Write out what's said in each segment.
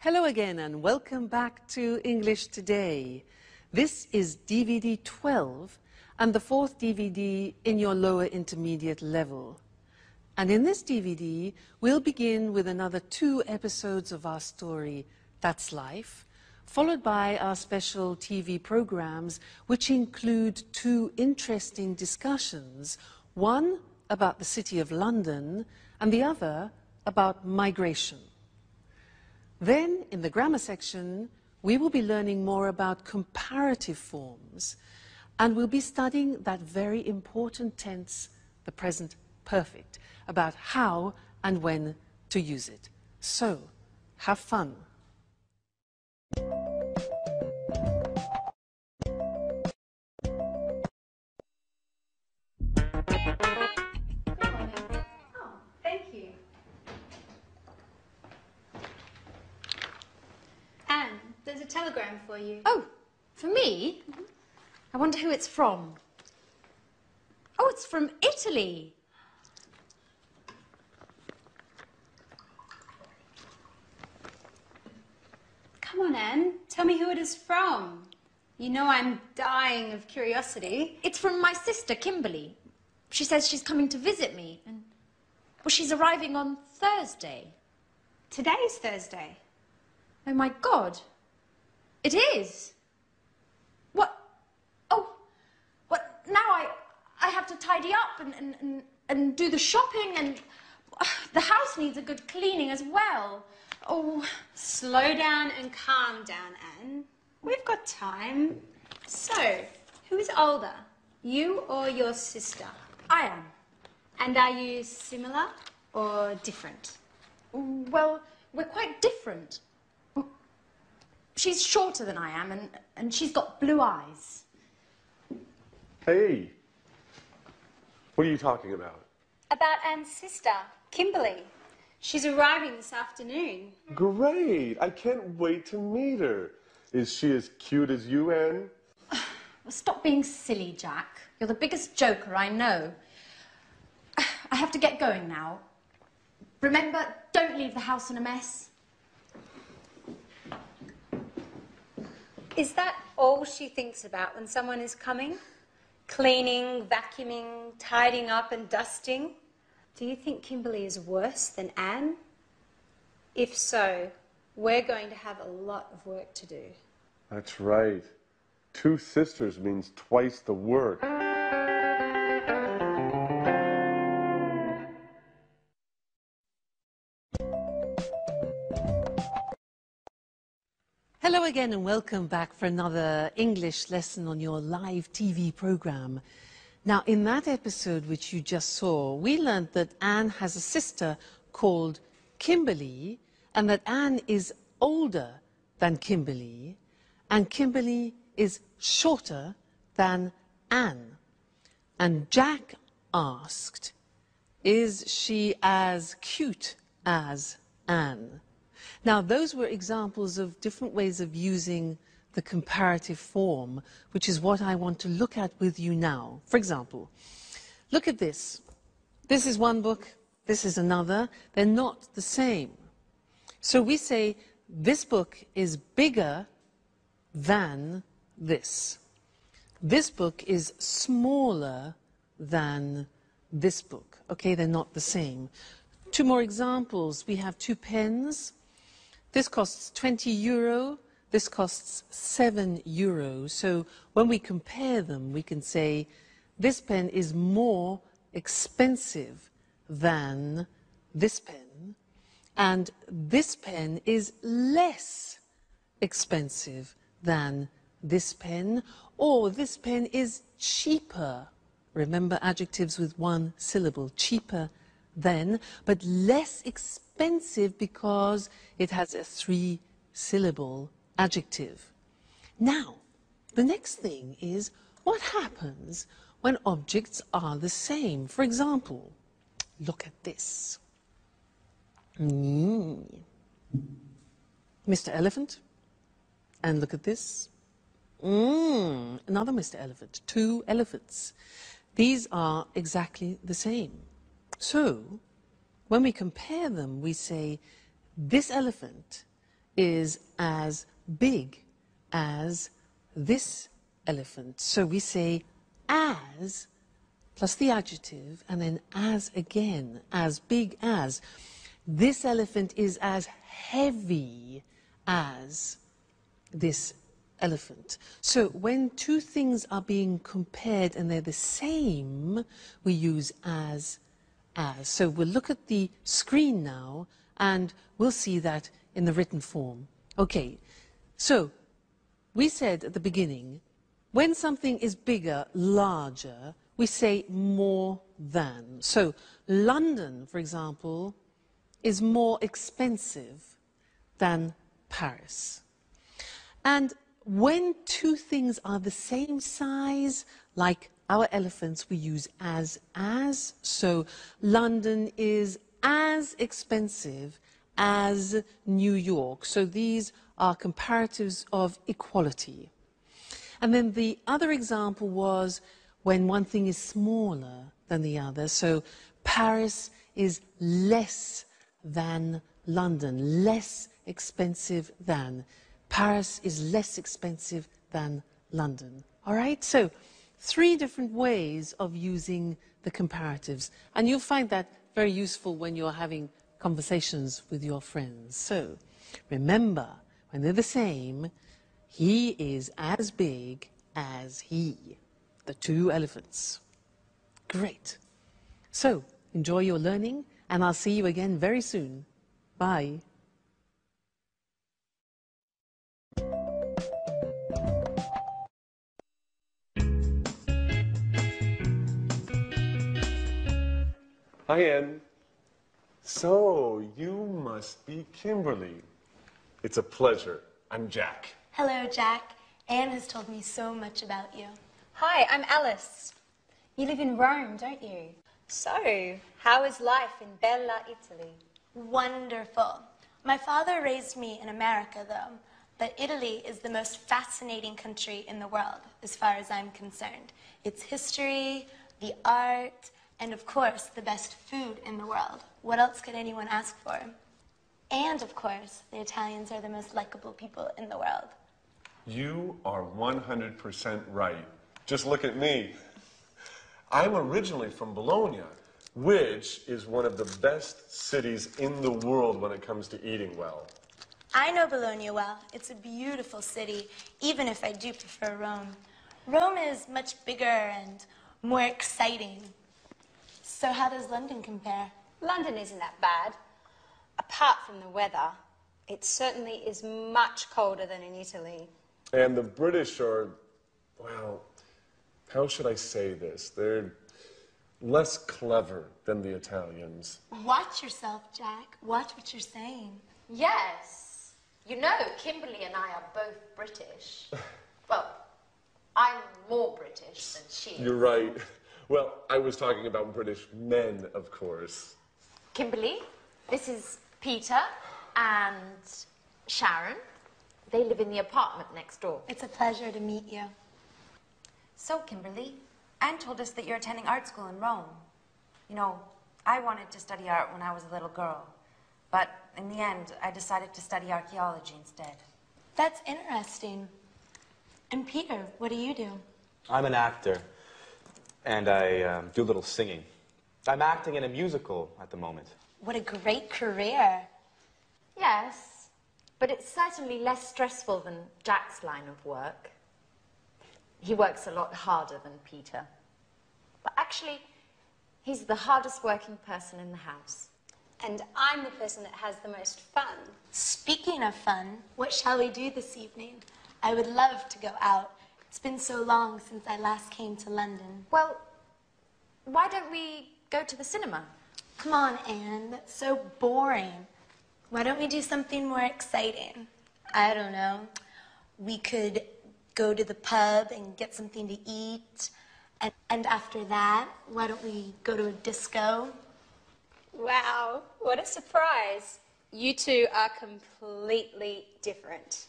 Hello again and welcome back to English Today. This is DVD 12 and the fourth DVD in your lower intermediate level. And in this DVD, we'll begin with another 2 episodes of our story, That's Life, followed by our special TV programs, which include 2 interesting discussions, one about the City of London and the other about migration. Then, in the grammar section, we will be learning more about comparative forms, and we'll be studying that very important tense, the present perfect, about how and when to use it. So, have fun. There's a telegram for you. Oh, for me? Mm-hmm. I wonder who it's from. Oh, it's from Italy. Come on, Anne. Tell me who it is from. You know I'm dying of curiosity. It's from my sister, Kimberly. She says she's coming to visit me. And, well, she's arriving on Thursday. Today's Thursday. Oh, my God. It is. What? Oh, what? Now I have to tidy up and do the shopping, and the house needs a good cleaning as well. Oh. Slow down and calm down, Anne. We've got time. So, who's older, you or your sister? I am. And are you similar or different? Well, we're quite different. She's shorter than I am, and she's got blue eyes. Hey, what are you talking about? About Anne's sister, Kimberly. She's arriving this afternoon. Great, I can't wait to meet her. Is she as cute as you, Anne? Well, stop being silly, Jack. You're the biggest joker I know. I have to get going now. Remember, don't leave the house in a mess. Is that all she thinks about when someone is coming? Cleaning, vacuuming, tidying up and dusting? Do you think Kimberly is worse than Anne? If so, we're going to have a lot of work to do. That's right. 2 sisters means twice the work. Hello again and welcome back for another English lesson on your live TV program. Now, in that episode which you just saw, we learned that Anne has a sister called Kimberly, and that Anne is older than Kimberly, and Kimberly is shorter than Anne. And Jack asked, is she as cute as Anne? Now, those were examples of different ways of using the comparative form, which is what I want to look at with you now. For example, look at this. This is one book, this is another. They're not the same. So we say, this book is bigger than this. This book is smaller than this book. Okay, they're not the same. 2 more examples. We have 2 pens. This costs €20, this costs €7. So when we compare them, we can say this pen is more expensive than this pen, and this pen is less expensive than this pen, or this pen is cheaper. Remember adjectives with 1 syllable, cheaper than, but less expensive because it has a 3-syllable adjective. Now, the next thing is what happens when objects are the same. For example, look at this. Mr. Elephant. And look at this. Another Mr. Elephant. 2 elephants. These are exactly the same. So, when we compare them, we say, this elephant is as big as this elephant. So we say as plus the adjective and then as again, as big as. This elephant is as heavy as this elephant. So when two things are being compared and they're the same, we use as. So we'll look at the screen now and we'll see that in the written form. Okay, so we said at the beginning, when something is bigger, larger, we say more than. So London, for example, is more expensive than Paris. And when two things are the same size, like our elephants, we use as. So London is as expensive as New York. So these are comparatives of equality. And then the other example was when one thing is smaller than the other. So Paris is less than London, less expensive than. Paris is less expensive than London. All right? So 3 different ways of using the comparatives. And you'll find that very useful when you're having conversations with your friends. So remember, when they're the same, he is as big as he. The 2 elephants. Great. So enjoy your learning, and I'll see you again very soon. Bye. Hi, Anne. So, you must be Kimberly. It's a pleasure. I'm Jack. Hello, Jack. Anne has told me so much about you. Hi, I'm Alice. You live in Rome, don't you? So, how is life in Bella, Italy? Wonderful. My father raised me in America, though, but Italy is the most fascinating country in the world, as far as I'm concerned. Its history, the art, and of course, the best food in the world. What else could anyone ask for? And of course, the Italians are the most likable people in the world. You are 100% right. Just look at me. I'm originally from Bologna, which is one of the best cities in the world when it comes to eating well. I know Bologna well. It's a beautiful city, even if I do prefer Rome. Rome is much bigger and more exciting. So how does London compare? London isn't that bad. Apart from the weather, it certainly is much colder than in Italy. And the British are, well, how should I say this? They're less clever than the Italians. Watch yourself, Jack. Watch what you're saying. Yes. You know, Kimberly and I are both British. Well, I'm more British than she is. You're right. Well, I was talking about British men, of course. Kimberly, this is Peter and Sharon. They live in the apartment next door. It's a pleasure to meet you. So, Kimberly, Anne told us that you're attending art school in Rome. You know, I wanted to study art when I was a little girl, but in the end, I decided to study archaeology instead. That's interesting. And Peter, what do you do? I'm an actor, and I do a little singing. I'm acting in a musical at the moment. What a great career. Yes, but it's certainly less stressful than Jack's line of work. He works a lot harder than Peter. But actually, he's the hardest working person in the house. And I'm the person that has the most fun. Speaking of fun, what shall we do this evening? I would love to go out. It's been so long since I last came to London. Well, why don't we go to the cinema? Come on, Anne. That's so boring. Why don't we do something more exciting? I don't know. We could go to the pub and get something to eat. And after that, why don't we go to a disco? Wow, what a surprise. You two are completely different.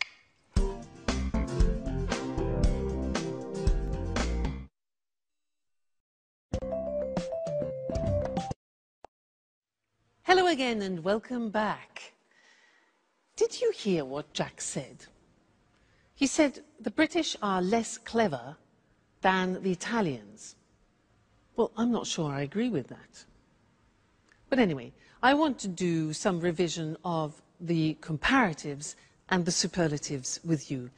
Hello again and welcome back. did you hear what Jack said? He said the British are less clever than the Italians. Well, I'm not sure I agree with that. But anyway, I want to do some revision of the comparatives and the superlatives with you.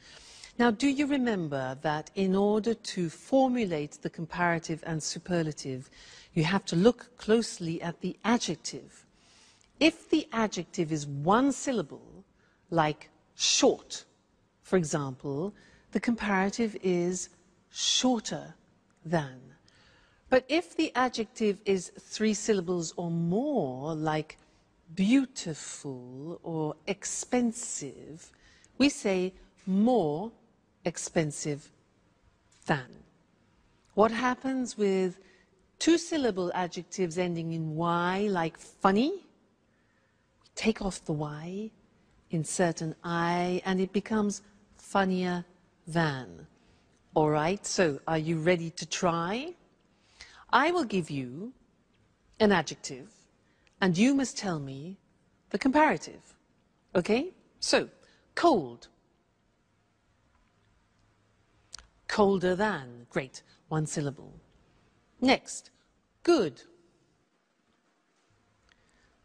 Now, do you remember that in order to formulate the comparative and superlative, you have to look closely at the adjective? If the adjective is one syllable, like short, for example, the comparative is shorter than. But if the adjective is three syllables or more, like beautiful or expensive, we say more expensive than. What happens with two-syllable adjectives ending in Y, like funny? We take off the Y, insert an I, and it becomes funnier than. All right, so are you ready to try? I will give you an adjective, and you must tell me the comparative. Okay? So, cold. Colder than. Great. One syllable. Next, good.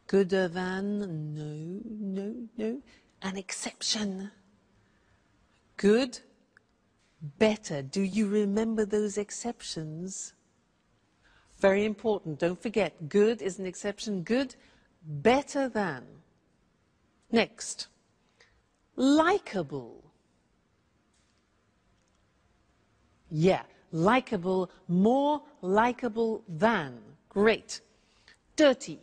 Gooder than. No, no, no. An exception. Good. Better. Do you remember those exceptions? Very important. Don't forget, good is an exception. Good, better than. Next, likable. Yeah, likable, more likable than. Great. Dirty.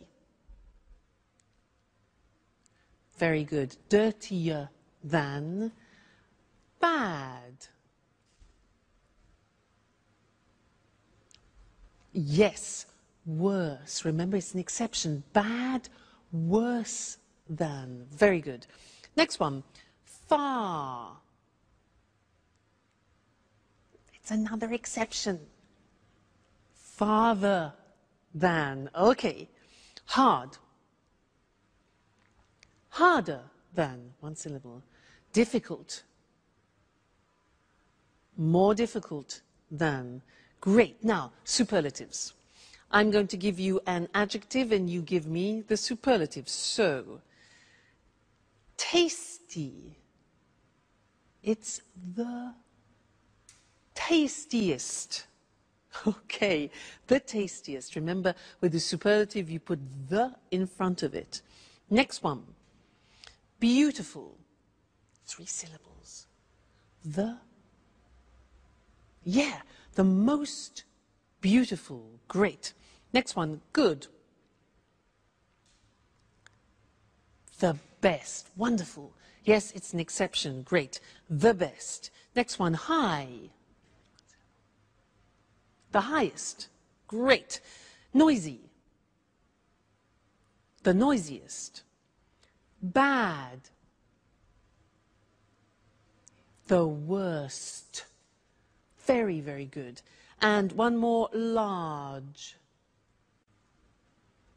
Very good. Dirtier than. Bad. Yes, worse. Remember, it's an exception. Bad, worse than. Very good. Next one. Far. It's another exception. Farther than. Okay. Hard. Harder than. One syllable. Difficult. More difficult than. Great. Now, superlatives. I'm going to give you an adjective and you give me the superlative. So, tasty. It's the tastiest. Okay, the tastiest. Remember, with the superlative, you put the in front of it. Next one. Beautiful. Three syllables. The. Yeah. The most beautiful. Great. Next one, good. The best. Wonderful. Yes, it's an exception. Great. The best. Next one, high. The highest. Great. Noisy. The noisiest. Bad. The worst. Very, very good. And one more, large.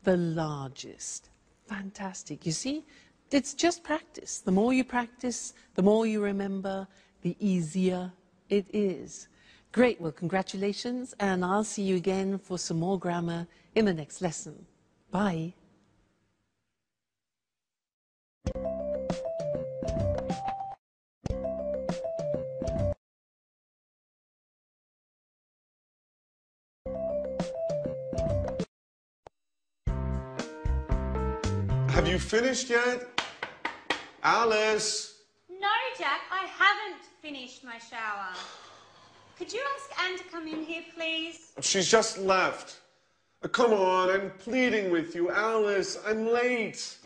The largest. Fantastic. You see, it's just practice. The more you practice, the more you remember, the easier it is. Great. Well, congratulations, and I'll see you again for some more grammar in the next lesson. Bye. Have you finished yet? Alice! No, Jack, I haven't finished my shower. Could you ask Anne to come in here, please? She's just left. Come on, I'm pleading with you. Alice, I'm late.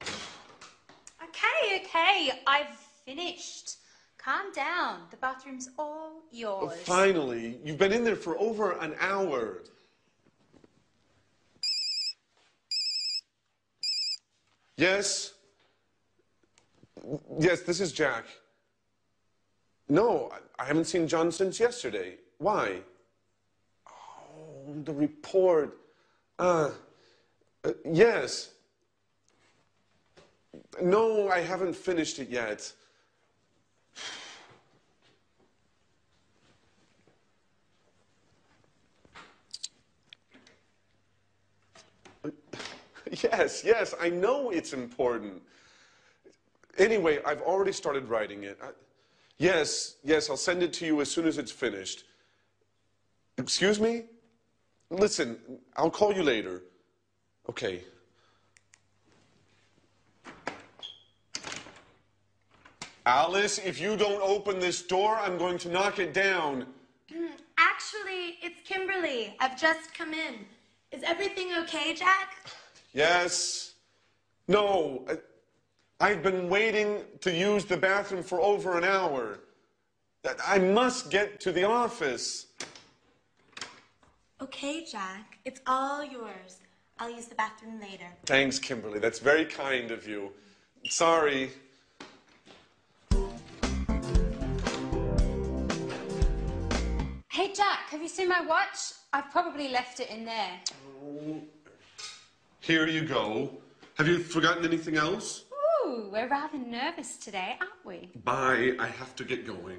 Okay, I've finished. Calm down. The bathroom's all yours. Finally, you've been in there for over an hour. Yes? Yes, this is Jack. No, I haven't seen John since yesterday. Why? Oh, the report. Yes. No, I haven't finished it yet. Yes, I know it's important. Anyway, I've already started writing it. Yes, I'll send it to you as soon as it's finished. Excuse me? Listen, I'll call you later. Okay. Alice, if you don't open this door, I'm going to knock it down. Actually, it's Kimberly. I've just come in. Is everything okay, Jack? Yes. No. I've been waiting to use the bathroom for over an hour. I must get to the office. Okay, Jack. It's all yours. I'll use the bathroom later. Thanks, Kimberly. That's very kind of you. Sorry. Hey, Jack, have you seen my watch? I've probably left it in there. Oh. Here you go. Have you forgotten anything else? Ooh, we're rather nervous today, aren't we? Bye. I have to get going.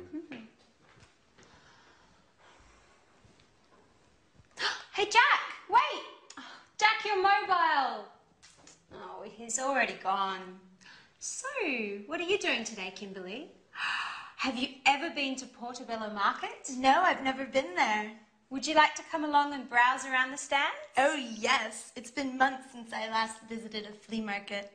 Hey, Jack, wait! Jack, your mobile! Oh, he's already gone. So, what are you doing today, Kimberly? Have you ever been to Portobello Market? No, I've never been there. Would you like to come along and browse around the stands? Oh, yes. It's been months since I last visited a flea market.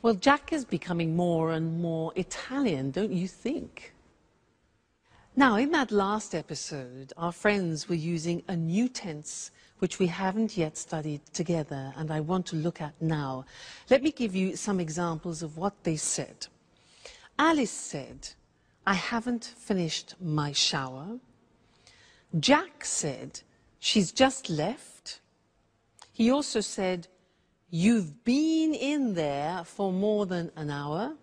Well, Jack is becoming more and more Italian, don't you think? Now, in that last episode, our friends were using a new tense which we haven't yet studied together, and I want to look at now. Let me give you some examples of what they said. Alice said, I haven't finished my shower. Jack said, she's just left. He also said, you've been in there for more than an hour.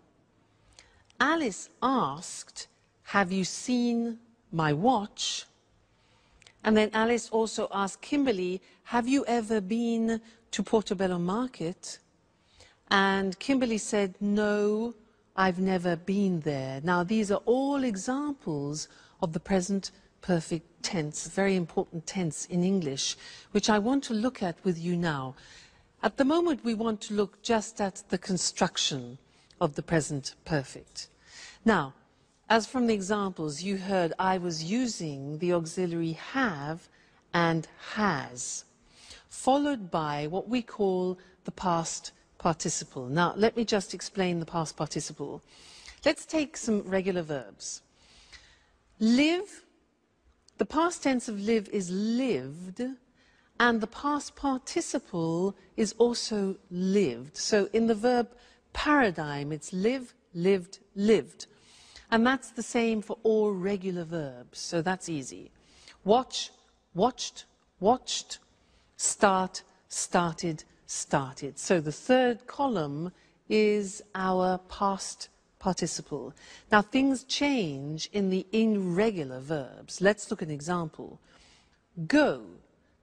Alice asked, have you seen my watch? And then Alice also asked Kimberly, have you ever been to Portobello Market? And Kimberly said, no, I've never been there. Now, these are all examples of the present perfect tense, very important tense in English, which I want to look at with you now. At the moment, we want to look just at the construction of the present perfect. Now, as from the examples you heard, I was using the auxiliary have and has, followed by what we call the past participle. Now, let me just explain the past participle. Let's take some regular verbs. Live, the past tense of live is lived, and the past participle is also lived. So in the verb paradigm, it's live, lived, lived. And that's the same for all regular verbs, so that's easy. Watch, watched, watched. Start, started, started. So the third column is our past participle. Now things change in the irregular verbs. Let's look at an example. Go.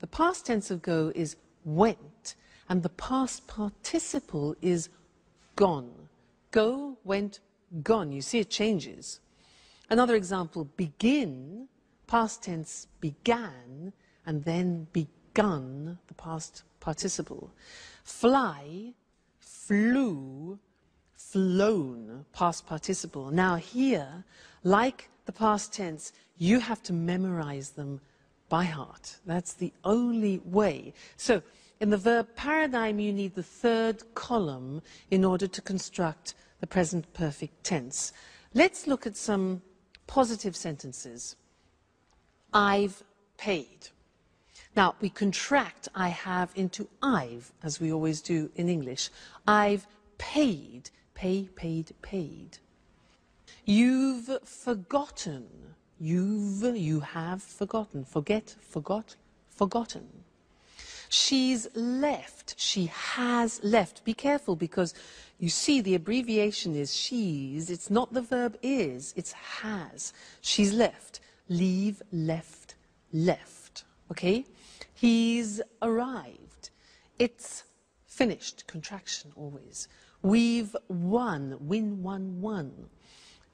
The past tense of go is went, and the past participle is gone. Go, went, gone. You see it changes. Another example, begin, past tense began, and then begun, the past participle. Fly, flew, flown, past participle. Now here, like the past tense, you have to memorize them by heart. That's the only way. So in the verb paradigm, you need the third column in order to construct the present perfect tense. Let's look at some positive sentences. I've paid. Now, we contract I have into I've, as we always do in English. I've paid. Pay, paid, paid. You've forgotten. You have forgotten. Forget, forgot, forgotten. She's left. She has left. Be careful, because you see the abbreviation is she's. It's not the verb is, it's has. She's left. Leave, left, left. Okay? He's arrived. It's finished, contraction always. We've won, win, won, won.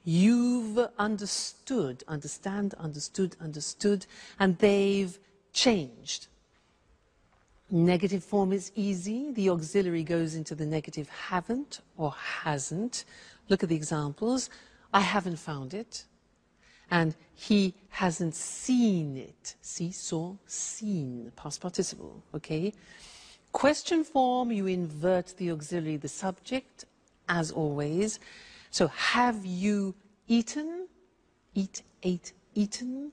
You've understood, understand, understood, understood, and they've changed. Negative form is easy. The auxiliary goes into the negative haven't or hasn't. Look at the examples. I haven't found it. And he hasn't seen it. See, saw, seen, past participle, okay? Question form, you invert the auxiliary, the subject, as always. So, have you eaten? Eat, ate, eaten.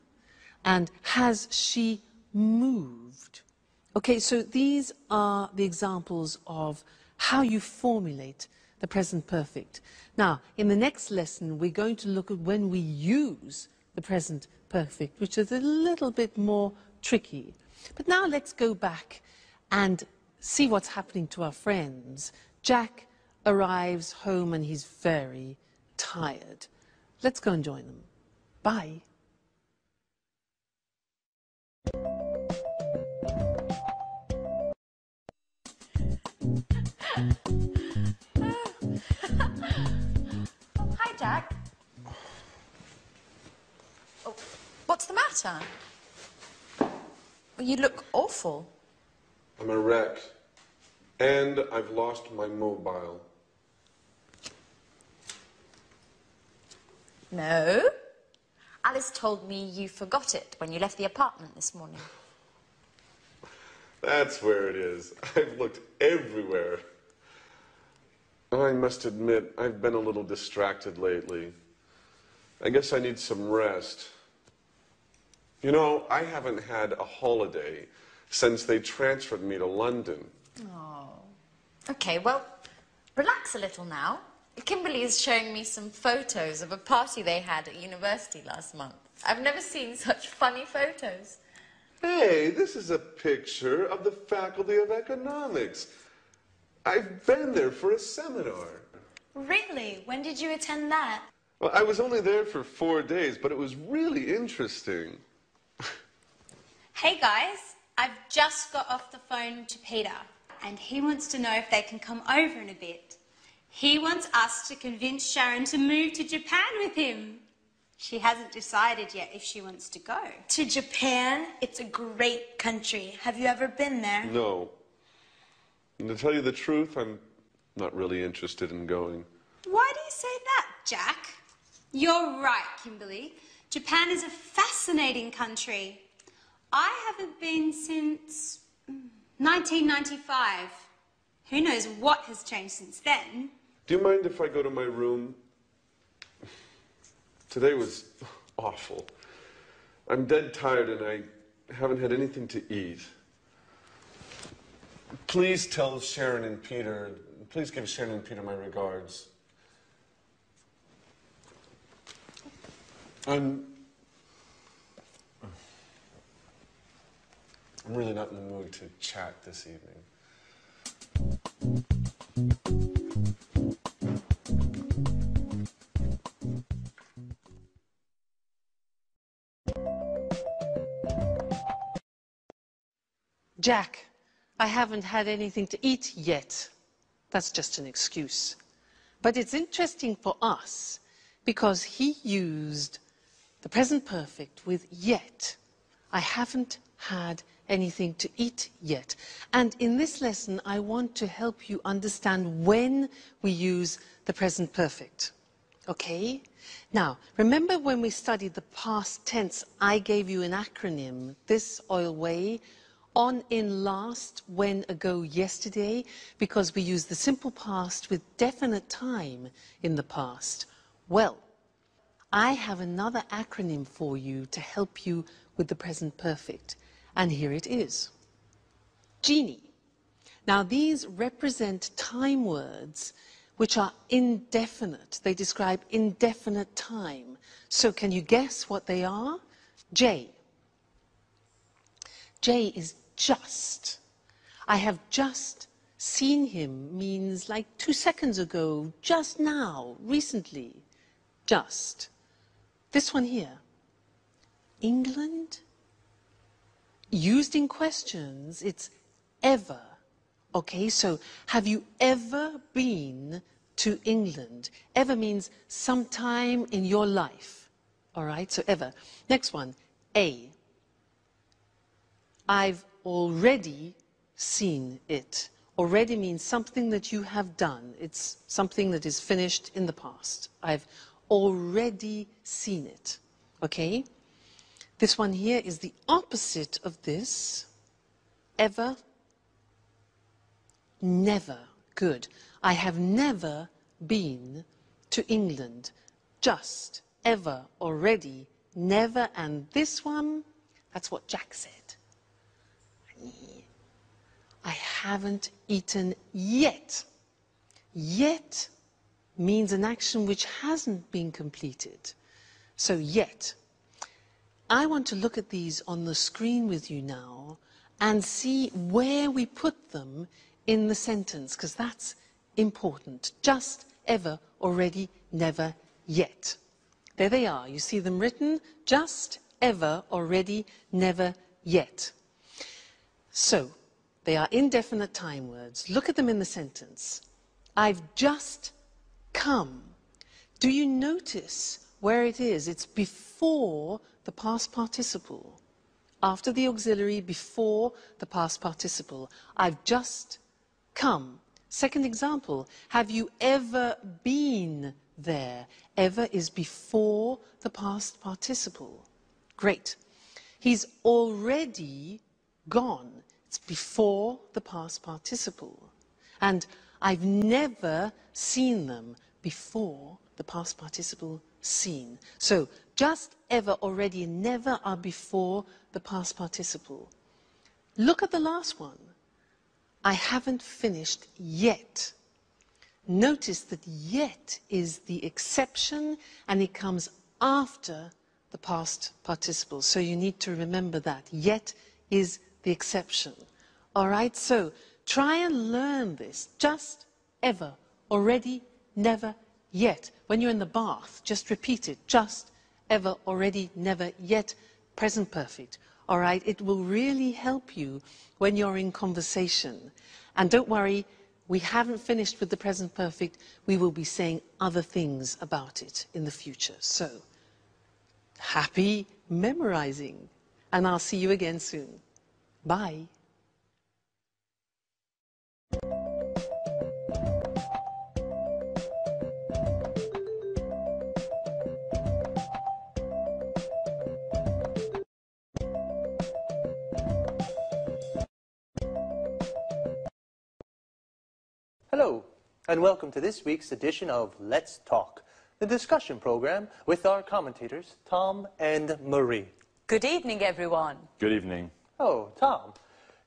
And has she moved? Okay, so these are the examples of how you formulate the present perfect. Now, in the next lesson, we're going to look at when we use the present perfect, which is a little bit more tricky. But now let's go back and see what's happening to our friends. Jack arrives home and he's very tired. Let's go and join them. Bye. Hi, Jack. Oh, what's the matter? You look awful. I'm a wreck. And I've lost my mobile. No. Alice told me you forgot it when you left the apartment this morning. That's where it is. I've looked everywhere. I must admit, I've been a little distracted lately. I guess I need some rest. You know, I haven't had a holiday since they transferred me to London. Oh. Okay, well, relax a little now. Kimberly is showing me some photos of a party they had at university last month. I've never seen such funny photos. Hey, this is a picture of the Faculty of Economics. I've been there for a seminar. Really? When did you attend that? Well, I was only there for 4 days, but it was really interesting. Hey guys, I've just got off the phone to Peter and he wants to know if they can come over in a bit. He wants us to convince Sharon to move to Japan with him. She hasn't decided yet if she wants to go. To Japan? It's a great country. Have you ever been there? No. And to tell you the truth, I'm not really interested in going. Why do you say that, Jack? You're right, Kimberly. Japan is a fascinating country. I haven't been since 1995. Who knows what has changed since then? Do you mind if I go to my room? Today was awful. I'm dead tired and I haven't had anything to eat. Please tell Sharon and Peter, please give Sharon and Peter my regards. I'm really not in the mood to chat this evening. Jack, I haven't had anything to eat yet. That's just an excuse. But it's interesting for us because he used the present perfect with yet. I haven't had anything to eat yet. And in this lesson, I want to help you understand when we use the present perfect. Okay? Now, remember when we studied the past tense, I gave you an acronym, this, oil, way, on, in, last, when, ago, yesterday, because we use the simple past with definite time in the past. Well, I have another acronym for you to help you with the present perfect. And here it is. Genie. Now, these represent time words which are indefinite. They describe indefinite time. So can you guess what they are? J. J is just. I have just seen him means like 2 seconds ago, just now, recently. Just. This one here. England? used in questions, it's ever. Okay, so have you ever been to England? Ever means sometime in your life. All right, so ever. Next one, A. I've already seen it. Already means something that you have done. It's something that is finished in the past. I've already seen it. Okay? This one here is the opposite of this. Ever. Never. Good. I have never been to England. Just. Ever. Already. Never. And this one, that's what Jack said. I haven't eaten yet. Yet means an action which hasn't been completed. So yet. I want to look at these on the screen with you now and see where we put them in the sentence, because that's important. Just, ever, already, never, yet. There they are. You see them written. Just, ever, already, never, yet. So, they are indefinite time words. Look at them in the sentence. I've just come. Do you notice where it is? It's before the past participle. After the auxiliary, before the past participle. I've just come. Second example, have you ever been there? Ever is before the past participle. Great. He's already gone. It's before the past participle. And I've never seen them before the past participle seen. So just, ever, already, and never are before the past participle. Look at the last one. I haven't finished yet. Notice that yet is the exception and it comes after the past participle. So you need to remember that. Yet is the exception. All right, so try and learn this. Just, ever, already, never, yet. When you're in the bath, just repeat it. Just, ever, already, never, yet, present perfect. All right, it will really help you when you're in conversation. And don't worry, we haven't finished with the present perfect. We will be saying other things about it in the future. So, happy memorizing. And I'll see you again soon. Bye. Hello, and welcome to this week's edition of Let's Talk, the discussion program with our commentators, Tom and Marie. Good evening, everyone. Good evening. Oh, Tom,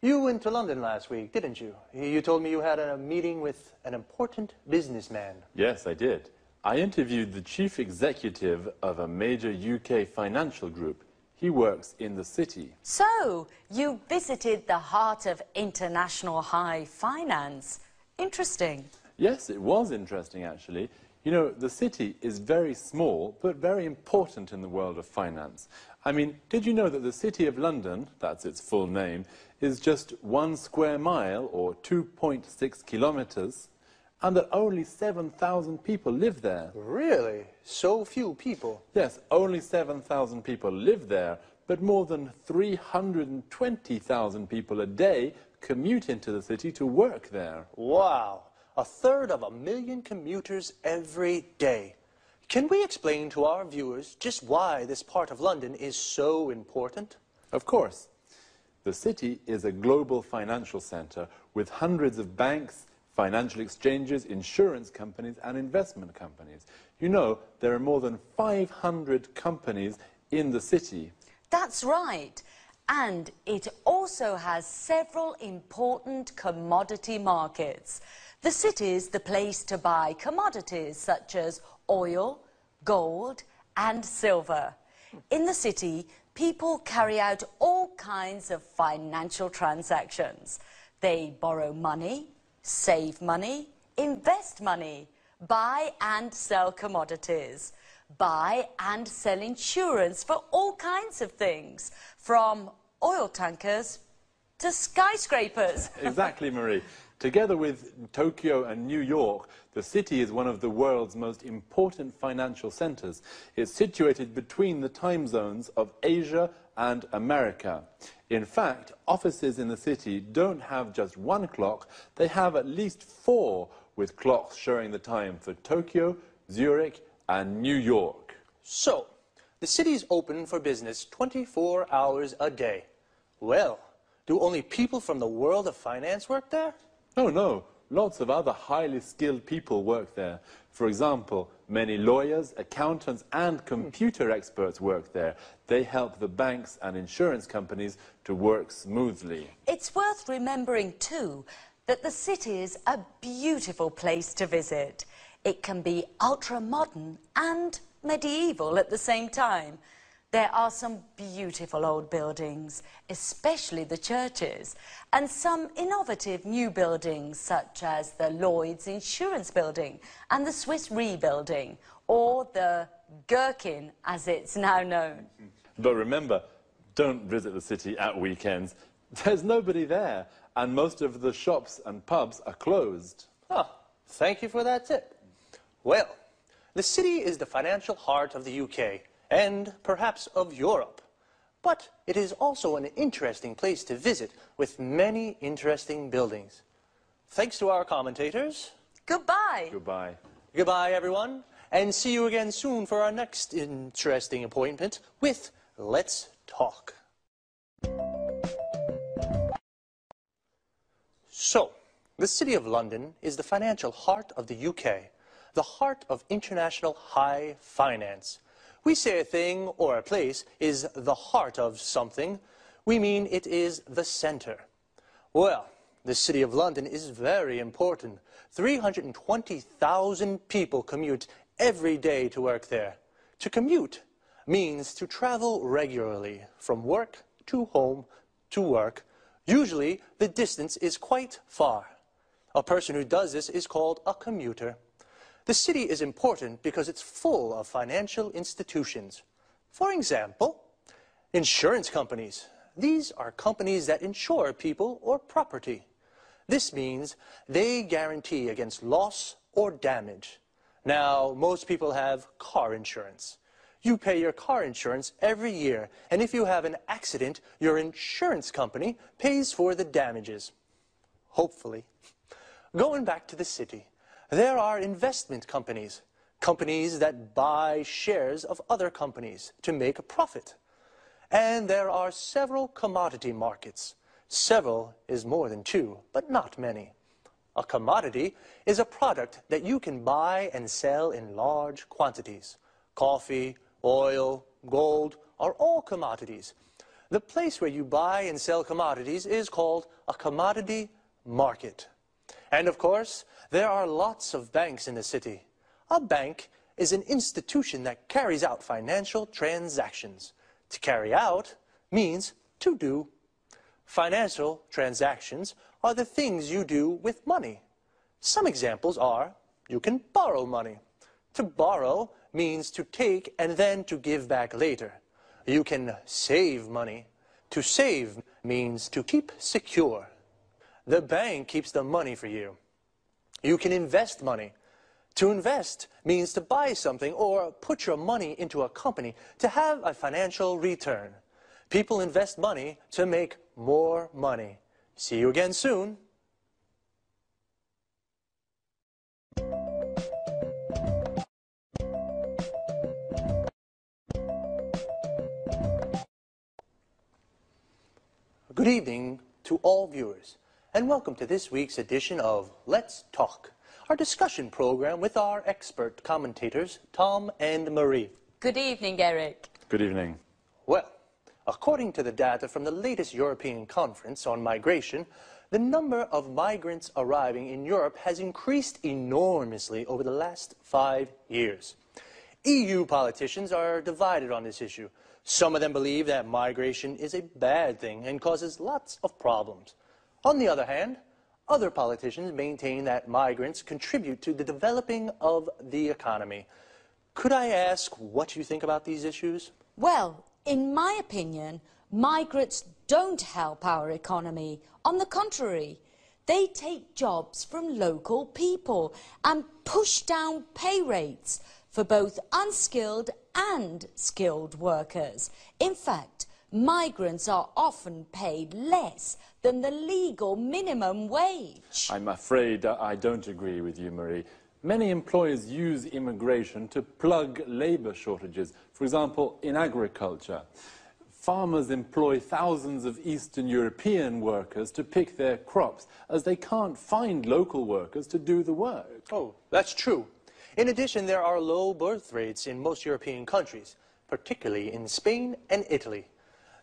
you went to London last week, didn't you? You told me you had a meeting with an important businessman. Yes, I did. I interviewed the chief executive of a major UK financial group. He works in the city. So, you visited the heart of international high finance. Interesting. Yes, it was interesting, actually. You know, the city is very small, but very important in the world of finance. I mean, did you know that the City of London, that's its full name, is just 1 square mile, or 2.6 kilometers, and that only 7,000 people live there? Really? So few people? Yes, only 7,000 people live there, but more than 320,000 people a day commute into the city to work there. Wow, 1/3 of a million commuters every day. Can we explain to our viewers just why this part of London is so important? Of course. The city is a global financial centre with hundreds of banks, financial exchanges, insurance companies and investment companies. You know, there are more than 500 companies in the city. That's right. And it also has several important commodity markets. The city's the place to buy commodities such as oil, gold and silver. In the city, people carry out all kinds of financial transactions. They borrow money, save money, invest money, buy and sell commodities, buy and sell insurance for all kinds of things, from oil tankers to skyscrapers. Exactly, Marie. Together with Tokyo and New York, the city is one of the world's most important financial centers. It's situated between the time zones of Asia and America. In fact, offices in the city don't have just one clock, they have at least 4 with clocks showing the time for Tokyo, Zurich and New York. So, the city is open for business 24 hours a day. Well, do only people from the world of finance work there? Oh no, lots of other highly skilled people work there. For example, many lawyers, accountants and computer experts work there. They help the banks and insurance companies to work smoothly. It's worth remembering too that the city is a beautiful place to visit. It can be ultra-modern and medieval at the same time. There are some beautiful old buildings, especially the churches, and some innovative new buildings such as the Lloyd's Insurance Building and the Swiss Re Building, or the Gherkin as it's now known. But remember, don't visit the city at weekends. There's nobody there, and most of the shops and pubs are closed. Ah, thank you for that tip. Well, the city is the financial heart of the UK, and perhaps of Europe. But it is also an interesting place to visit with many interesting buildings. Thanks to our commentators. Goodbye. Goodbye. Goodbye, everyone, and see you again soon for our next interesting appointment with Let's Talk. So, the City of London is the financial heart of the UK, the heart of international high finance. We say a thing or a place is the heart of something, we mean it is the center. Well, the City of London is very important. 320,000 people commute every day to work there. To commute means to travel regularly from work to home to work. Usually, the distance is quite far. A person who does this is called a commuter. The city is important because it's full of financial institutions. For example, insurance companies. These are companies that insure people or property. This means they guarantee against loss or damage. Now, most people have car insurance. You pay your car insurance every year, and if you have an accident, your insurance company pays for the damages. Hopefully. Going back to the city, there are investment companies, companies that buy shares of other companies to make a profit. And there are several commodity markets. Several is more than 2, but not many. A commodity is a product that you can buy and sell in large quantities. Coffee, oil, gold are all commodities. The place where you buy and sell commodities is called a commodity market. And of course, there are lots of banks in the city. A bank is an institution that carries out financial transactions. To carry out means to do. Financial transactions are the things you do with money. Some examples are, you can borrow money. To borrow means to take and then to give back later. You can save money. To save means to keep secure. The bank keeps the money for you. You can invest money. To invest means to buy something or put your money into a company to have a financial return. People invest money to make more money. See you again soon. Good evening to all viewers, and welcome to this week's edition of Let's Talk, our discussion program with our expert commentators, Tom and Marie. Good evening, Eric. Good evening. Well, according to the data from the latest European Conference on Migration, the number of migrants arriving in Europe has increased enormously over the last 5 years. EU politicians are divided on this issue. Some of them believe that migration is a bad thing and causes lots of problems. On the other hand, other politicians maintain that migrants contribute to the developing of the economy. Could I ask what you think about these issues? Well, in my opinion, migrants don't help our economy. On the contrary, they take jobs from local people and push down pay rates for both unskilled and skilled workers. In fact, migrants are often paid less than the legal minimum wage. I'm afraid I don't agree with you, Marie. Many employers use immigration to plug labour shortages. For example, in agriculture, farmers employ thousands of Eastern European workers to pick their crops, as they can't find local workers to do the work. Oh, that's true. In addition, there are low birth rates in most European countries, particularly in Spain and Italy.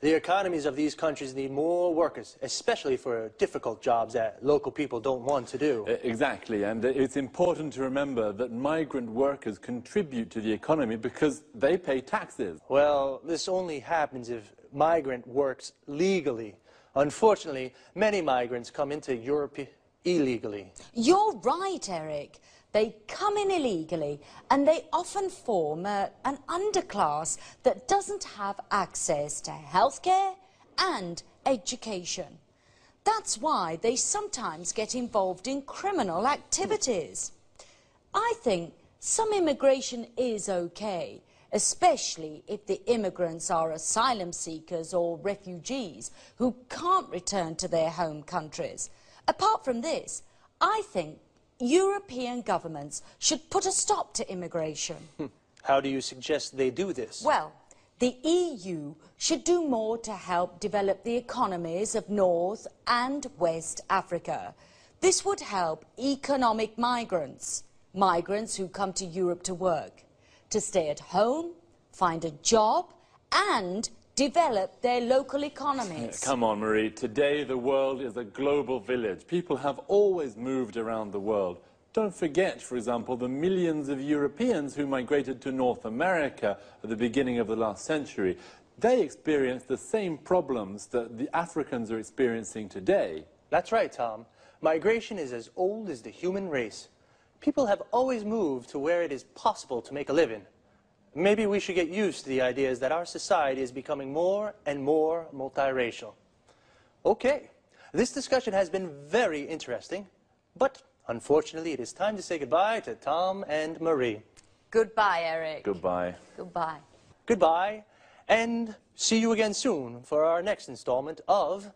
The economies of these countries need more workers, especially for difficult jobs that local people don't want to do. Exactly, and it's important to remember that migrant workers contribute to the economy because they pay taxes. Well, this only happens if migrant works legally. Unfortunately, many migrants come into Europe illegally. You're right, Eric. They come in illegally and they often form an underclass that doesn't have access to healthcare and education. That's why they sometimes get involved in criminal activities. I think some immigration is okay, especially if the immigrants are asylum seekers or refugees who can't return to their home countries. Apart from this, I think European governments should put a stop to immigration. How do you suggest they do this? Well, the EU should do more to help develop the economies of North and West Africa. This would help economic migrants, migrants who come to Europe to work, to stay at home, find a job, and develop their local economies. Come on, Marie. Today, the world is a global village. People have always moved around the world. Don't forget, for example, the millions of Europeans who migrated to North America at the beginning of the last century. They experienced the same problems that the Africans are experiencing today. That's right, Tom. Migration is as old as the human race. People have always moved to where it is possible to make a living. Maybe we should get used to the ideas that our society is becoming more and more multiracial. Okay, this discussion has been very interesting, but unfortunately it is time to say goodbye to Tom and Marie. Goodbye, Eric. Goodbye. Goodbye. Goodbye, and see you again soon for our next installment of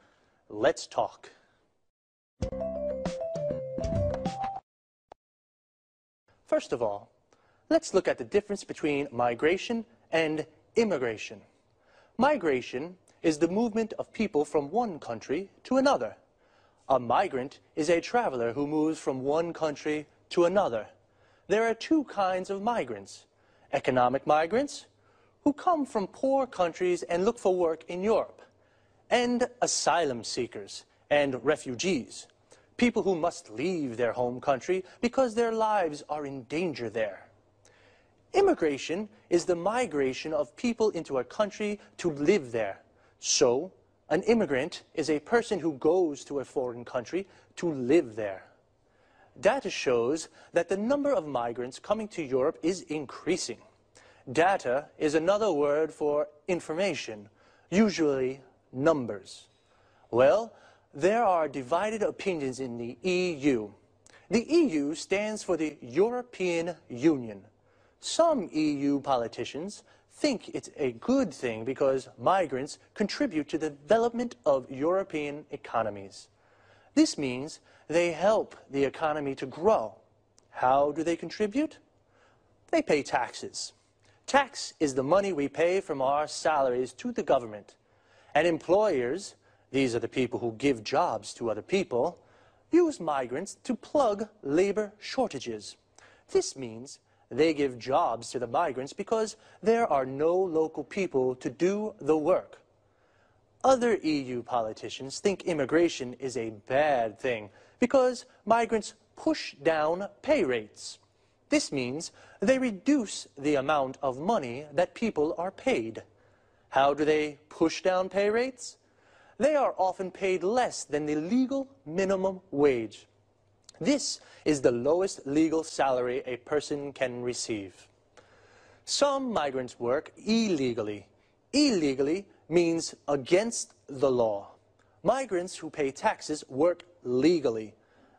Let's Talk. First of all, let's look at the difference between migration and immigration. Migration is the movement of people from one country to another. A migrant is a traveler who moves from one country to another. There are two kinds of migrants: economic migrants, who come from poor countries and look for work in Europe, and asylum seekers and refugees, people who must leave their home country because their lives are in danger there. Immigration is the migration of people into a country to live there. So, an immigrant is a person who goes to a foreign country to live there. Data shows that the number of migrants coming to Europe is increasing. Data is another word for information, usually numbers. Well, there are divided opinions in the EU. The EU stands for the European Union. Some EU politicians think it's a good thing because migrants contribute to the development of European economies. This means they help the economy to grow. How do they contribute? They pay taxes. Tax is the money we pay from our salaries to the government. And employers, these are the people who give jobs to other people, use migrants to plug labor shortages. This means they give jobs to the migrants because there are no local people to do the work. Other EU politicians think immigration is a bad thing because migrants push down pay rates. This means they reduce the amount of money that people are paid. How do they push down pay rates? They are often paid less than the legal minimum wage. This is the lowest legal salary a person can receive. Some migrants work illegally. Illegally means against the law. Migrants who pay taxes work legally.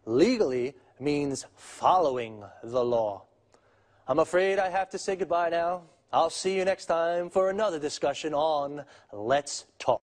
Legally means following the law. I'm afraid I have to say goodbye now. I'll see you next time for another discussion on Let's Talk.